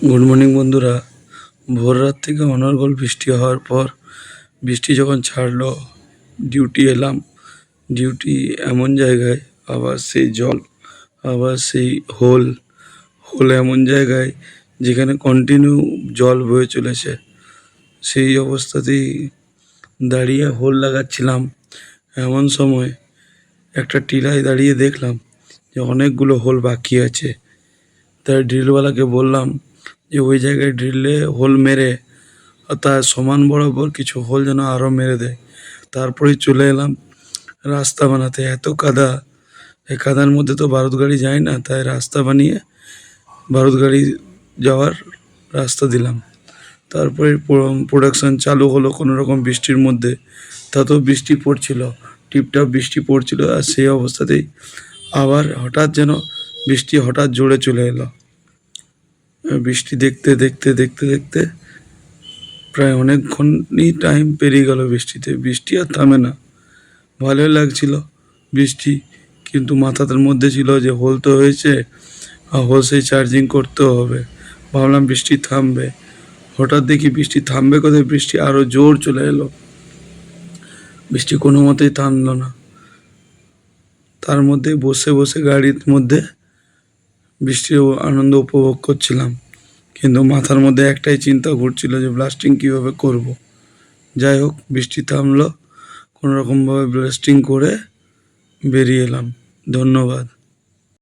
Good morning বন্ধুরা। ভোর রাত থেকে অনর্গল বৃষ্টি হওয়ার পর বৃষ্টি যখন ছাড়লো, ডিউটি এলাম। ডিউটি এমন জায়গায়, আবার সেই জল, আবার সেই হোল হোল এমন জায়গায় যেখানে কন্টিনিউ জল বয়ে চলেছে। সেই অবস্থাতেই দাঁড়িয়ে হোল লাগাচ্ছিলাম। এমন সময় একটা টিলায় দাঁড়িয়ে দেখলাম যে অনেকগুলো হোল বাকি আছে। তাই ড্রিলওয়ালাকে বললাম যে ওই জায়গায় ড্রিলে হোল মেরে তার সমান বরাবর কিছু হোল যেন আরও মেরে দেয়। তারপরে চলে এলাম রাস্তা বানাতে। এত কাদা, এই কাদার মধ্যে তো ভারত গাড়ি যায় না, তাই রাস্তা বানিয়ে ভারত গাড়ি যাওয়ার রাস্তা দিলাম। তারপরে প্রোডাকশান চালু হলো কোনো রকম বৃষ্টির মধ্যে। তাতেও বৃষ্টি পড়ছিল, টিপটাপ বৃষ্টি পড়ছিল। আর সেই অবস্থাতেই আবার হঠাৎ যেন বৃষ্টি হঠাৎ জোরে চলে এলো। বৃষ্টি দেখতে দেখতে দেখতে দেখতে প্রায় অনেকক্ষণই টাইম পেরিয়ে গেল বৃষ্টিতে। বৃষ্টি আর থামে না। ভালোই লাগছিল বৃষ্টি, কিন্তু মাথার মধ্যে ছিল যে হোল তো হয়েছে, আর হোল সেই চার্জিং করতেও হবে। ভাবলাম বৃষ্টি থামবে, হঠাৎ দেখি বৃষ্টি থামবে কোথায়, বৃষ্টি আরও জোর চলে এলো। বৃষ্টি কোনো মতেই থামলো না। তার মধ্যে বসে বসে গাড়ির মধ্যে বৃষ্টির আনন্দ উপভোগ করছিলাম, কিন্তু মাথার মধ্যে একটাই চিন্তা ঘুরছিল যে ব্লাস্টিং কীভাবে করব। যাই হোক, বৃষ্টি থামলো, কোনোরকমভাবে ব্লাস্টিং করে বেরিয়ে এলাম। ধন্যবাদ।